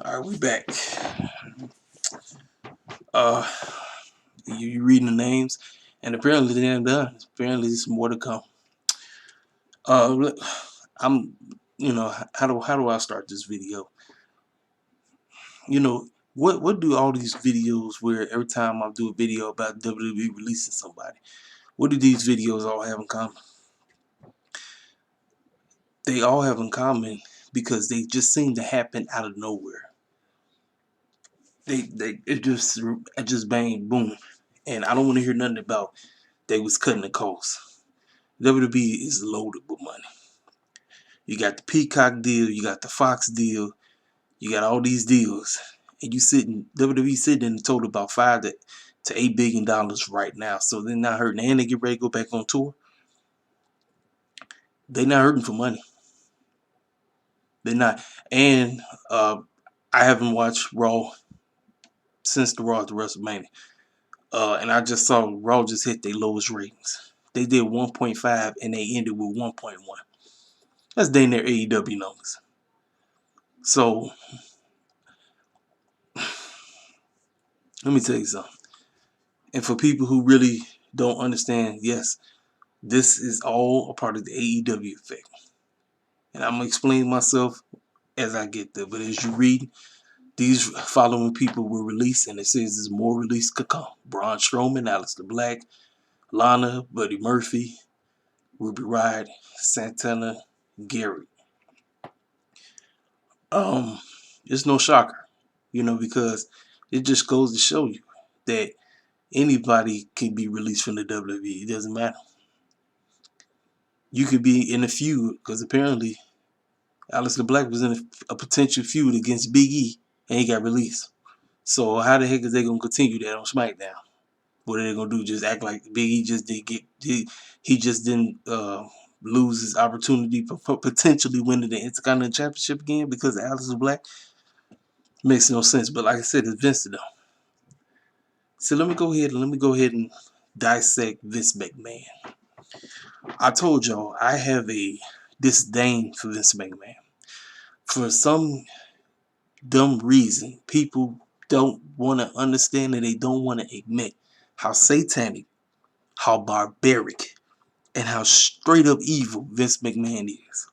All right, we back. Uh, you reading the names, and apparently they ain't done. Apparently, there's more to come. I'm, how do I start this video? What do all these videos where every time I do a video about WWE releasing somebody, what do these videos all have in common? They all have in common because they just seem to happen out of nowhere. It just bang boom, and I don't want to hear nothing about they was cutting the costs. WWE is loaded with money. You got the Peacock deal, you got the Fox deal, you got all these deals, and WWE sitting in a total about $5 to $8 billion right now. So they're not hurting, and they get ready to go back on tour. They're not hurting for money. They're not, and I haven't watched Raw since the Raw to WrestleMania. And I just saw Raw just hit their lowest ratings. They did 1.5 and they ended with 1.1. That's dang near AEW numbers. So let me tell you something. And for people who really don't understand, yes, this is all a part of the AEW effect. And I'm gonna explain myself as I get there. But as you read, these following people were released, and it says there's more release to come. Braun Strowman, Aleister Black, Lana, Buddy Murphy, Ruby Riott, Santana, Garrett. It's no shocker, because it just goes to show you that anybody can be released from the WWE. It doesn't matter. You could be in a feud because apparently Aleister Black was in a potential feud against Big E and he got released. So how the heck is they gonna continue that on SmackDown? What are they gonna do? Just act like Big E just he just didn't lose his opportunity for potentially winning the Intercontinental Championship again because of Aleister Black? Makes no sense. But like I said, it's Vince though. So let me go ahead and dissect Vince McMahon. I told y'all I have a disdain for Vince McMahon. For some dumb reason, people don't want to understand and they don't want to admit how satanic, how barbaric, and how straight up evil Vince McMahon is.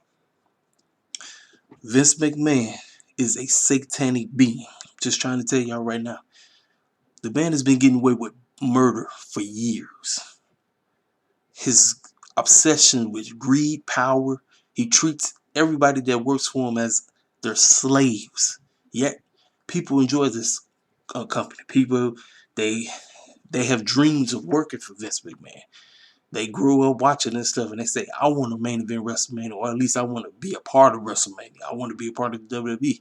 Vince McMahon is a satanic being. Just trying to tell y'all right now. The man has been getting away with murder for years. His obsession with greed, power, he treats everybody that works for him as their slaves. Yet people enjoy this company. People they have dreams of working for Vince McMahon. They grew up watching this stuff and they say, I want to main event WrestleMania, or at least I want to be a part of WrestleMania. I want to be a part of the WWE.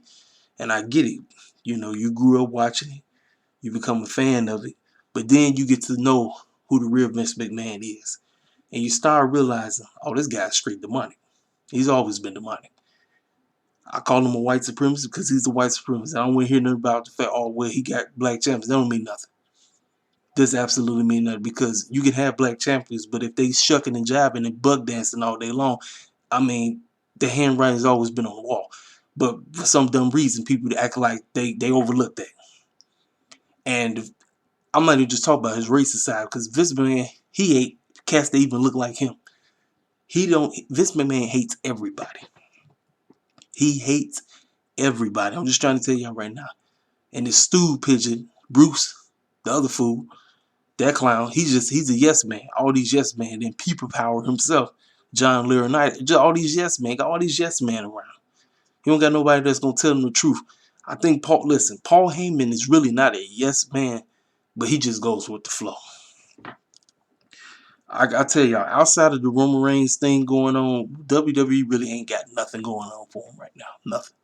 And I get it. You grew up watching it. You become a fan of it. But then you get to know who the real Vince McMahon is. And you start realizing, oh, this guy's straight demonic. He's always been demonic. I call him a white supremacist because he's a white supremacist. I don't want to hear nothing about the fact, oh, well, he got black champions. That don't mean nothing. Does absolutely mean nothing because you can have black champions, but if they shucking and jiving and bug dancing all day long, I mean, the handwriting's always been on the wall. But for some dumb reason, people act like they overlook that. And I'm not even just talking about his racist side because Vince McMahon, he hate cats that even look like him. Vince McMahon hates everybody. He hates everybody. I'm just trying to tell y'all right now. And this stool pigeon, Bruce, the other fool, that clown, he's a yes man. All these yes men, then people power himself. John Laurinaitis, all these yes men, got all these yes men around. He don't got nobody that's gonna tell him the truth. I think Paul Heyman is really not a yes man, but he just goes with the flow. I tell y'all, outside of the Roman Reigns thing going on, WWE really ain't got nothing going on for him right now. Nothing.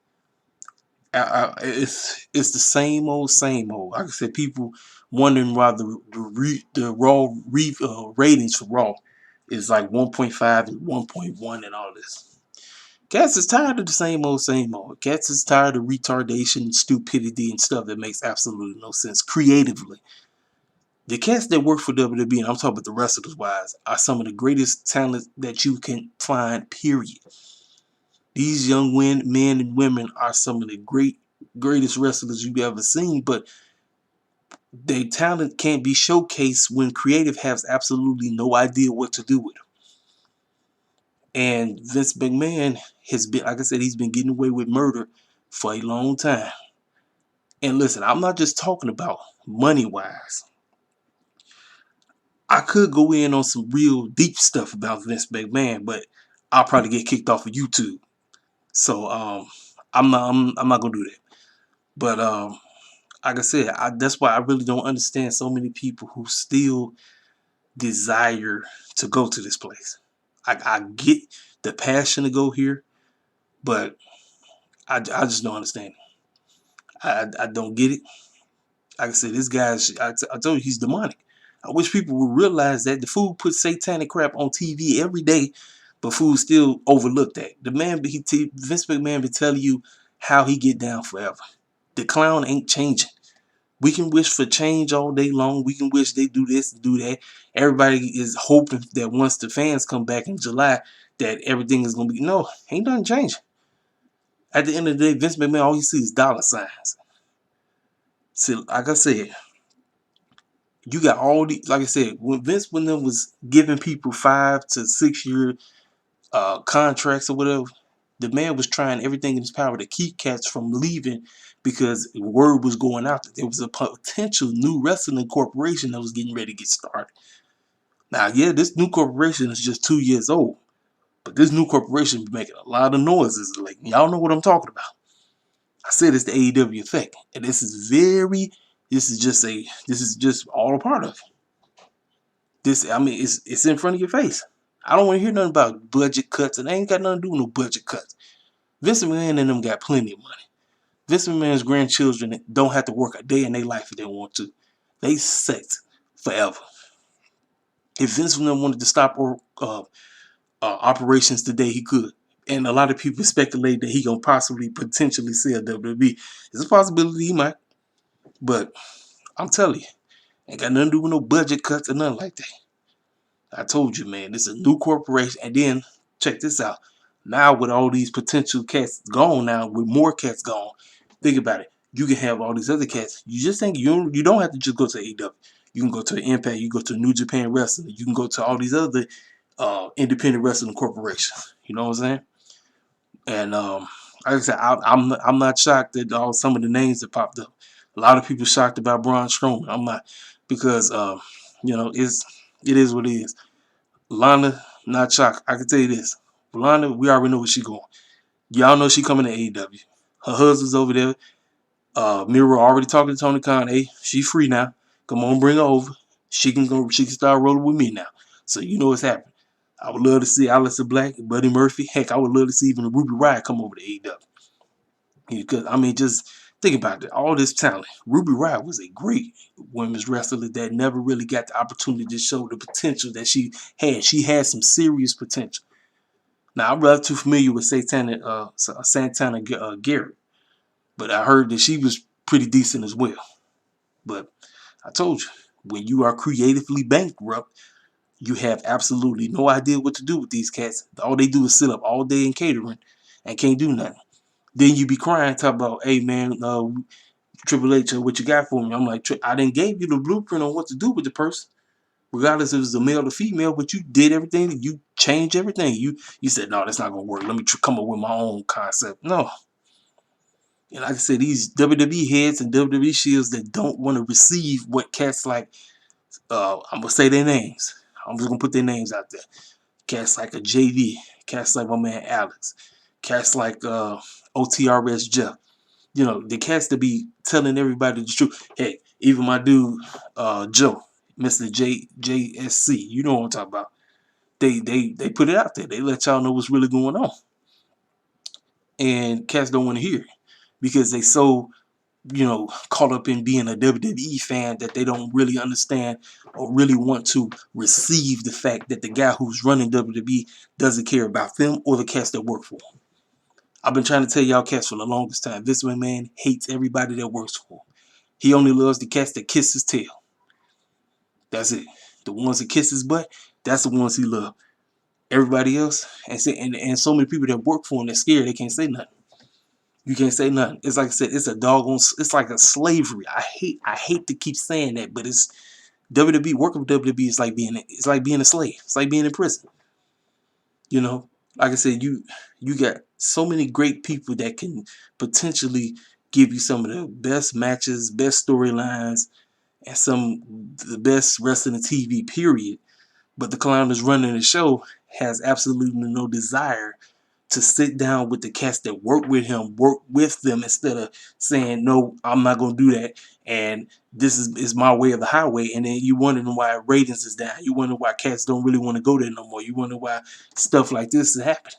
It's the same old, same old. Like I said, people wondering why the Raw ratings for Raw is like 1.5 and 1.1 and all this. Cats is tired of the same old, same old. Cats is tired of retardation, stupidity, and stuff that makes absolutely no sense creatively. The cats that work for WWE, and I'm talking about the wrestlers wise, are some of the greatest talent that you can find, period. These young men and women are some of the great greatest wrestlers you've ever seen, but their talent can't be showcased when creative has absolutely no idea what to do with it. And Vince McMahon has been, like I said, he's been getting away with murder for a long time. And listen, I'm not just talking about money wise. I could go in on some real deep stuff about Vince McMahon, but I'll probably get kicked off of YouTube. So I'm not gonna do that. But like I said, that's why I really don't understand so many people who still desire to go to this place. I get the passion to go here, but I just don't understand it. I don't get it. Like I said, this guy's, I told you he's demonic. I wish people would realize that the fool puts satanic crap on TV every day, but fool still overlooked that. The man, Vince McMahon be telling you how he get down forever. The clown ain't changing. We can wish for change all day long. We can wish they do this, do that. Everybody is hoping that once the fans come back in July, that everything is going to be, no, ain't nothing changing. At the end of the day, Vince McMahon, all you see is dollar signs. See, like I said, you got all the, like I said, when Vince McMahon was giving people 5 to 6 year contracts or whatever, the man was trying everything in his power to keep cats from leaving because word was going out that there was a potential new wrestling corporation that was getting ready to get started. Now, yeah, this new corporation is just 2 years old, but this new corporation be making a lot of noises. Like, y'all know what I'm talking about. I said it's the AEW effect, and this is just all a part of it. This, I mean, it's in front of your face. I don't want to hear nothing about budget cuts, and they ain't got nothing to do with no budget cuts. Vince McMahon and them got plenty of money. Vince McMahon's grandchildren don't have to work a day in their life if they want to. They set forever. If Vince McMahon wanted to stop operations today, he could. And a lot of people speculate that he gonna possibly potentially sell WWE. It's a possibility he might, but I'm telling you, ain't got nothing to do with no budget cuts or nothing like that. I told you, man, this is a new corporation. And then check this out. Now with all these potential cats gone, now with more cats gone, think about it. You can have all these other cats. You just think you don't have to just go to AEW. You can go to Impact. You can go to New Japan Wrestling. You can go to all these other independent wrestling corporations. You know what I'm saying? And like I said, I'm not shocked at all some of the names that popped up. A lot of people shocked about Braun Strowman. I'm not, because it is what it is. Lana, not shocked. I can tell you this. Lana, we already know where she going. Y'all know she coming to AEW. Her husband's over there. Miro already talking to Tony Khan. Hey, she free now. Come on, bring her over. She can go. She can start rolling with me now. So you know what's happening. I would love to see Aleister Black, Buddy Murphy. Heck, I would love to see even Ruby Riott come over to AEW. Because I mean, just think about it. All this talent. Ruby Riott was a great women's wrestler that never really got the opportunity to show the potential that she had. She had some serious potential. Now, I'm rather too familiar with Santana Garrett, but I heard that she was pretty decent as well. But I told you, when you are creatively bankrupt, you have absolutely no idea what to do with these cats. All they do is sit up all day in catering and can't do nothing. Then you be crying, talk about, hey man, Triple H, what you got for me? I'm like, I didn't gave you the blueprint on what to do with the person, regardless if it's a male or female. But you did everything. You changed everything. You said, no, that's not gonna work. Let me come up with my own concept. No. And like I said, these WWE heads and WWE shields that don't want to receive what cats like, I'm gonna say their names. I'm just gonna put their names out there. Cats like a JD, cats like my man Alex, cats like OTRS Jeff. You know, the cats to be telling everybody the truth. Hey, even my dude Joe, Mr. JSC, you know what I'm talking about. They put it out there. They let y'all know what's really going on. And cats don't want to hear it because they so, caught up in being a WWE fan that they don't really understand or really want to receive the fact that the guy who's running WWE doesn't care about them or the cats that work for him. I've been trying to tell y'all cats for the longest time. This man hates everybody that works for him. He only loves the cats that kiss his tail. That's it. The ones that kiss his butt, that's the ones he loves. Everybody else, and so many people that work for him, they're scared. They can't say nothing. You can't say nothing. It's like I said, it's a doggone, it's like a slavery. I hate to keep saying that, but it's WWE. Working with WWE is like being a slave. It's like being in prison. You know, like I said, you got so many great people that can potentially give you some of the best matches, best storylines, and some the best wrestling TV. Period. But the clown that's running the show has absolutely no desire to sit down with the cats that work with him, work with them instead of saying, no, I'm not going to do that. And this is my way of the highway. And then you wondering why ratings is down. You wonder why cats don't really want to go there no more. You wonder why stuff like this is happening.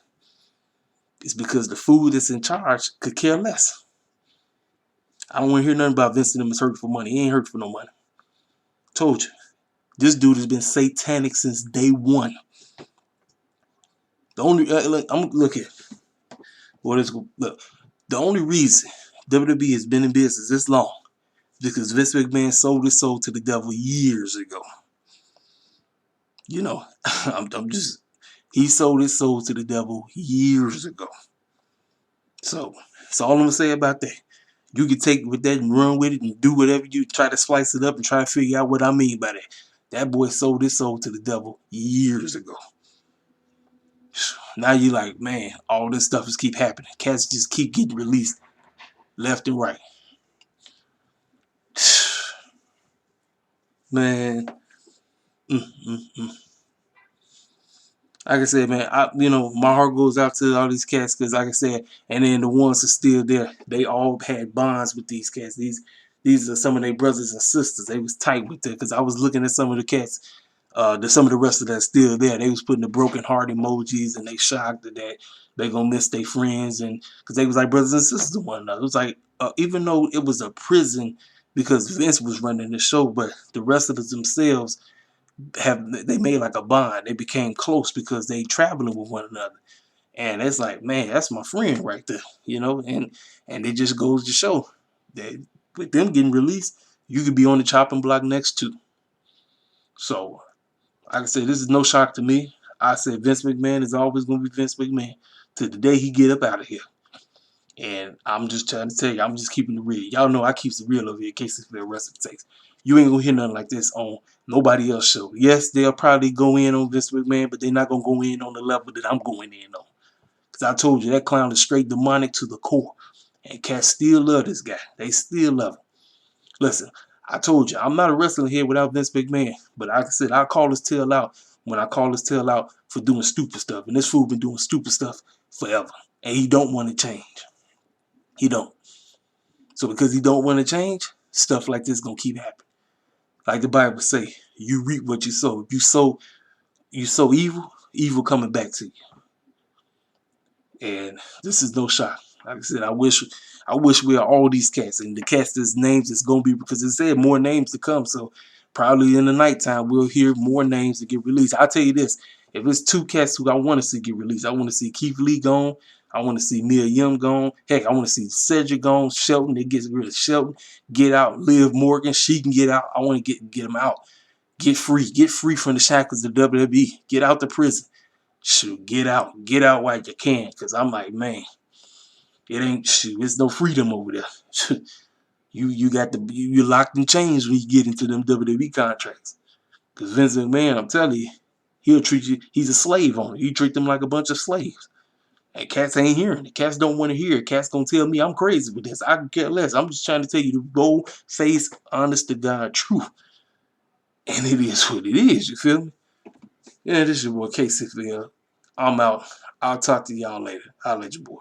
It's because the fool that's in charge could care less. I don't want to hear nothing about Vincent and him is hurting for money. He ain't hurting for no money. Told you. This dude has been satanic since day one. The only look here. What is look? The only reason WWE has been in business this long is because Vince McMahon sold his soul to the devil years ago. You know, I'm just he sold his soul to the devil years ago. So that's all I'm gonna say about that. You can take with that and run with it and do whatever you try to slice it up and try to figure out what I mean by that. That boy sold his soul to the devil years ago. Now you like, man, all this stuff just keep happening. Cats just keep getting released left and right. Man, like I said, man, my heart goes out to all these cats because, like I said, and then the ones that are still there, they all had bonds with these cats. These are some of their brothers and sisters. They was tight with it because I was looking at some of the cats, some of the rest of that's still there. They was putting the broken heart emojis and they shocked that they gonna miss their friends and because they was like brothers and sisters to one another. It was like even though it was a prison because Vince was running the show, but the rest of us themselves they made like a bond. They became close because they traveling with one another. And it's like, man, that's my friend right there, and it just goes to show that with them getting released, you could be on the chopping block next to. So, like I said, this is no shock to me. I said Vince McMahon is always going to be Vince McMahon to the day he get up out of here. And I'm just trying to tell you, I'm just keeping it real. Y'all know I keep it real over here in case it's the rest of the takes. You ain't gonna hear nothing like this on nobody else show. Yes, they'll probably go in on Vince McMahon, but they're not gonna go in on the level that I'm going in on. Because I told you that clown is straight demonic to the core. And cats still love this guy. They still love him. Listen, I told you, I'm not a wrestler here without Vince McMahon. But like I said, I'll call his tail out when I call his tail out for doing stupid stuff. And this fool been doing stupid stuff forever. And he don't want to change. He don't. So because he don't want to change, stuff like this gonna keep happening. Like the Bible say, you reap what you sow. You sow evil, evil coming back to you. And this is no shock. Like I said, I wish we are all these cats and the cats that's names is gonna be because it said more names to come. So probably in the nighttime we'll hear more names to get released. I'll tell you this, if it's two cats who I want to see get released, I want to see Keith Lee gone. I want to see Mia Yim gone. Heck, I want to see Cedric gone. Shelton, they get rid of Shelton. Get out. Liv Morgan, she can get out. I want to get them out. Get free. Get free from the shackles of WWE. Get out the prison. Shoot, get out. Get out while you can. Because I'm like, man, it ain't, shoot, there's no freedom over there. you got you locked in chains when you get into them WWE contracts. Because Vince McMahon, I'm telling you, he'll treat you, he's a slave owner. He treat them like a bunch of slaves. And cats ain't hearing it. Cats don't want to hear it. Cats gonna tell me I'm crazy with this. I can care less. I'm just trying to tell you the bold face, honest to God truth. And it is what it is, you feel me? Yeah, this is your boy KC. I'm out. I'll talk to y'all later. I'll let you boy.